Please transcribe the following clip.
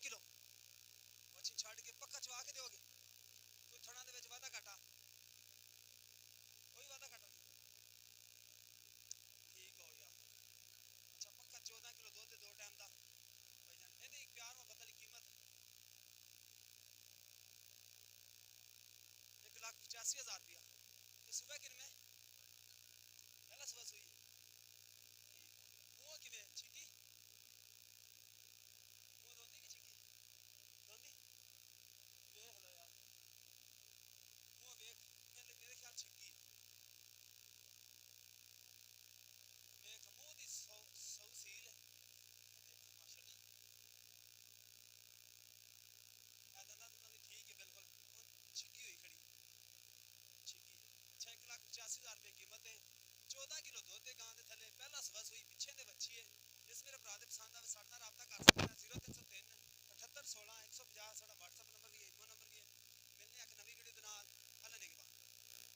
kilo मच्छी छाड़ के पक्का चवा के दोगे कोई थोड़ा दे विच वादा घाटा कोई वादा घाटा ठीक हो गया अच्छा पक्का 14 किलो दूध दे 2 टाइम दा भाईजान इहदी प्यार मोहब्बत वाली कीमत 1,85,000 रुपया तो सुबह किन में पहला सुबह सुई वो कि छिकी वो दोंदी की छिकी दोंदी देख लो यार वो देख मेरे ख्याल छिकी देख मुंह दी सौ सील है माशाल्लाह दंदा तो ठीक है बिल्कुल छिकी हुई खड़ी छिकी 6,85,000 रुपये कीमत है 14 किलो दूध गां दे थले पहला सुबह सुई पिछे दे बच्ची है जिस मेरे भरा दे पसंद आवे साडे नाल राबता